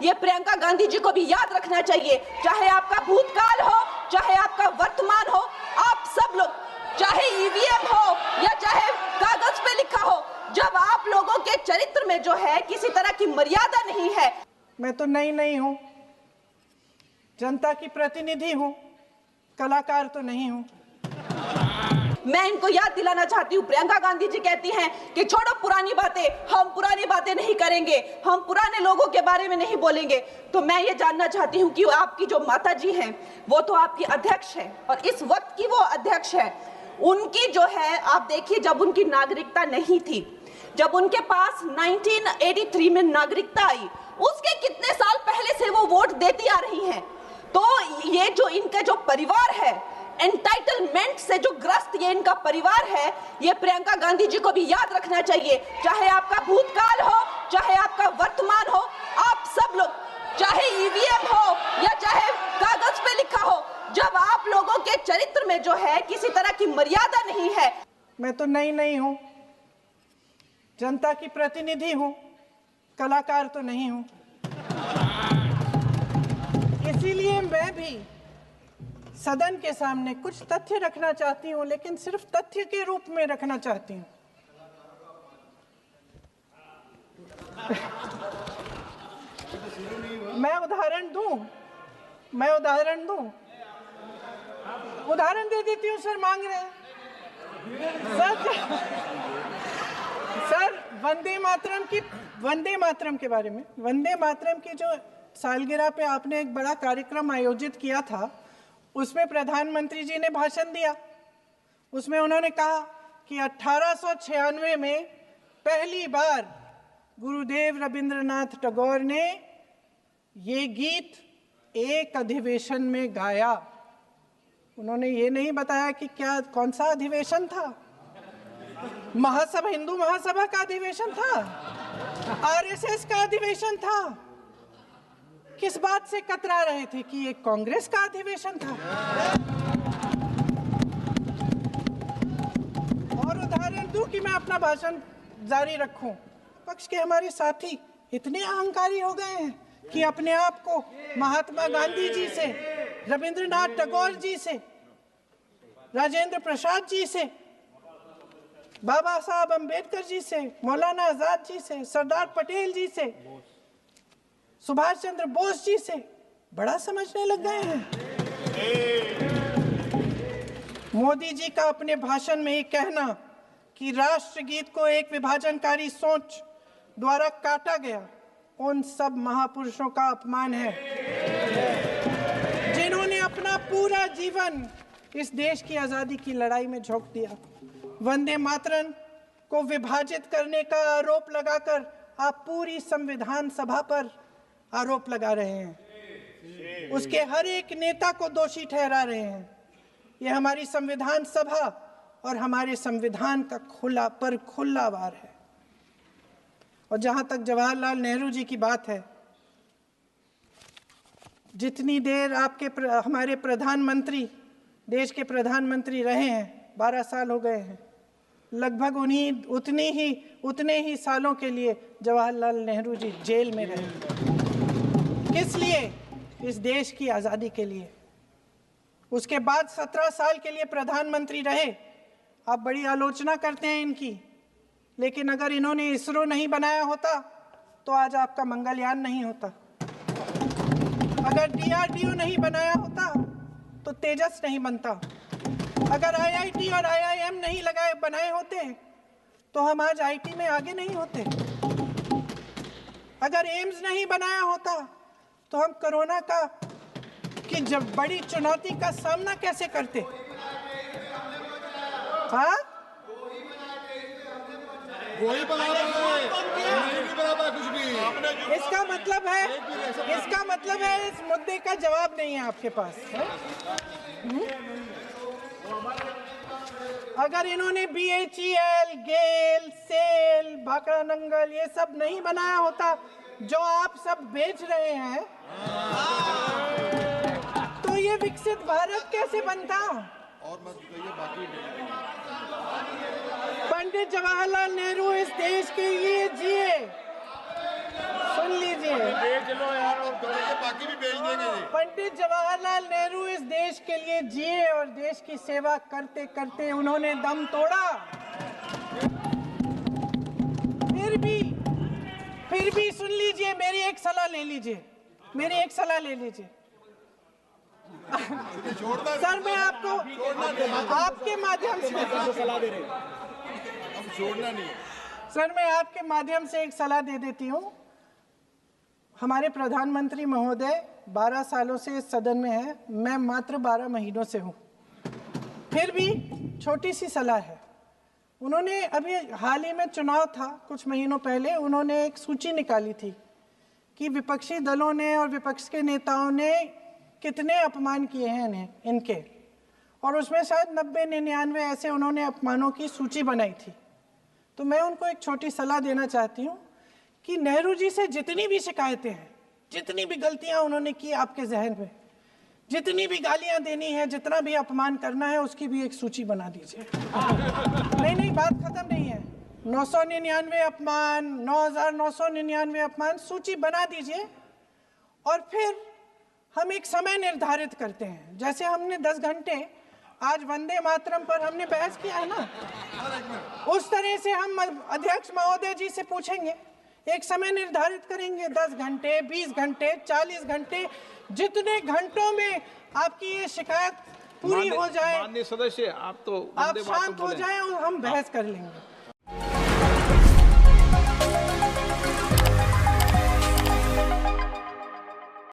ये प्रियंका गांधी जी को भी याद रखना चाहिए। चाहे आपका भूतकाल हो, चाहे आपका वर्तमान हो, आप सब लोग, चाहे ईवीएम हो या चाहे कागज पे लिखा हो, जब आप लोगों के चरित्र में जो है किसी तरह की मर्यादा नहीं है। मैं तो नहीं हूं, जनता की प्रतिनिधि हूं, कलाकार तो नहीं हूं। मैं इनको याद दिलाना चाहती हूँ, प्रियंका गांधी जी कहती हैं कि छोड़ो पुरानी बातें, हम पुरानी बातें नहीं करेंगे, हम पुराने लोगों के बारे में नहीं बोलेंगे। तो मैं ये जानना चाहती हूँ कि आपकी जो माता जी हैं वो तो आपकी अध्यक्ष है और इस वक्त की वो अध्यक्ष है। उनकी जो है, आप देखिए, जब उनकी नागरिकता नहीं थी, जब उनके पास 1983 में नागरिकता आई, उसके कितने साल पहले से वो वोट देती आ रही हैं। तो ये जो इनका जो परिवार है, एंटाइटलमेंट से जो ग्रस्त ये इनका परिवार है, ये प्रियंका गांधी जी को भी याद रखना चाहिए। चाहे आपका भूतकाल हो, चाहे आपका वर्तमान हो, आप सब लोग, चाहे ईवीएम हो या चाहे कागज पे लिखा हो, जब आप लोगों के चरित्र में जो है किसी तरह की मर्यादा नहीं है। मैं तो नहीं हूं, जनता की प्रतिनिधि हूं, कलाकार तो नहीं हूं। इसीलिए मैं भी सदन के सामने कुछ तथ्य रखना चाहती हूं, लेकिन सिर्फ तथ्य के रूप में रखना चाहती हूं। मैं उदाहरण दूं, उदाहरण दे देती हूँ। सर मांग रहे हैं सर वंदे मातरम के बारे में, वंदे मातरम की जो सालगिरह पे आपने एक बड़ा कार्यक्रम आयोजित किया था, उसमें प्रधानमंत्री जी ने भाषण दिया। उसमें उन्होंने कहा कि 1896 में पहली बार गुरुदेव रविंद्रनाथ टैगोर ने ये गीत एक अधिवेशन में गाया। उन्होंने ये नहीं बताया कि कौन सा अधिवेशन था। महासभा, हिंदू महासभा का अधिवेशन था, आरएसएस का अधिवेशन था। किस बात से कतरा रहे थे कि ये कांग्रेस का अधिवेशन था। और उदाहरण दूं कि मैं अपना भाषण जारी रखूं। पक्ष के हमारे साथी इतने अहंकारी हो गए हैं कि अपने आप को महात्मा गांधी जी से, रविंद्रनाथ टैगोर जी से, राजेंद्र प्रसाद जी से, बाबा साहब अंबेडकर जी से, मौलाना आजाद जी से, सरदार पटेल जी से, सुभाष चंद्र बोस जी से बड़ा समझने लग गए हैं। मोदी जी का अपने भाषण में ये कहना कि राष्ट्रगीत को एक विभाजनकारी सोच द्वारा काटा गया, उन सब महापुरुषों का अपमान है जिन्होंने अपना पूरा जीवन इस देश की आजादी की लड़ाई में झोंक दिया। वंदे मातरम को विभाजित करने का आरोप लगाकर आप पूरी संविधान सभा पर आरोप लगा रहे हैं, उसके हर एक नेता को दोषी ठहरा रहे हैं। ये हमारी संविधान सभा और हमारे संविधान का खुला वार है। और जहां तक जवाहरलाल नेहरू जी की बात है, जितनी देर हमारे प्रधानमंत्री, देश के प्रधानमंत्री रहे हैं, 12 साल हो गए हैं, लगभग उतने ही सालों के लिए जवाहरलाल नेहरू जी जेल में रहे। किस लिए? इस देश की आज़ादी के लिए। उसके बाद 17 साल के लिए प्रधानमंत्री रहे। आप बड़ी आलोचना करते हैं इनकी, लेकिन अगर इन्होंने इसरो नहीं बनाया होता तो आज आपका मंगलयान नहीं होता। अगर डीआरडीओ नहीं बनाया होता तो तेजस नहीं बनता। अगर आईआईटी और आईआईएम नहीं बनाए होते तो हम आज आईटी में आगे नहीं होते। अगर एम्स नहीं बनाया होता तो हम कोरोना की जब बड़ी चुनौती का सामना कैसे करते? हाँ, वही बना कुछ भी। इसका मतलब है इस मुद्दे का जवाब नहीं है आपके पास। अगर इन्होंने बीएचईएल, गेल, सेल, भाखड़ा नंगल ये सब नहीं बनाया होता जो आप सब बेच रहे हैं, तो ये विकसित भारत कैसे बनता? और मत कहिए बाकी। पंडित जवाहरलाल नेहरू इस देश के लिए जिए। सुन लीजिए, बाकी भी भेज देंगे जी। पंडित जवाहरलाल नेहरू इस देश के लिए जिए और देश की सेवा करते करते उन्होंने दम तोड़ा। फिर भी सुन लीजिए, मेरी एक सलाह ले लीजिए, मेरी एक सलाह ले लीजिए। सर मैं आपको आपके माध्यम से सलाह दे रहे हैं, अब छोड़ना नहीं है। सर मैं आपके माध्यम से एक सलाह दे देती हूँ। हमारे प्रधानमंत्री महोदय 12 सालों से इस सदन में हैं, मैं मात्र 12 महीनों से हूँ। फिर भी छोटी सी सलाह है। उन्होंने अभी हाल ही में चुनाव था, कुछ महीनों पहले उन्होंने एक सूची निकाली थी कि विपक्षी दलों ने और विपक्ष के नेताओं ने कितने अपमान किए हैं इनके, और उसमें शायद 90-99 ऐसे उन्होंने अपमानों की सूची बनाई थी। तो मैं उनको एक छोटी सलाह देना चाहती हूँ कि नेहरू जी से जितनी भी शिकायतें हैं, जितनी भी गलतियाँ उन्होंने की आपके जहन में, जितनी भी गालियाँ देनी है, जितना भी अपमान करना है, उसकी भी एक सूची बना दीजिए। नहीं, बात खत्म नहीं है। 999 अपमान, 9,999 अपमान, सूची बना दीजिए और फिर हम एक समय निर्धारित करते हैं। जैसे हमने 10 घंटे आज वंदे मातरम पर हमने बहस किया है ना, उस तरह से हम अध्यक्ष महोदय जी से पूछेंगे, एक समय निर्धारित करेंगे, 10 घंटे, 20 घंटे, 40 घंटे, जितने घंटों में आपकी ये शिकायत पूरी हो जाए, माननीय सदस्य, आप आप शांत हो जाएं और हम बहस कर लेंगे।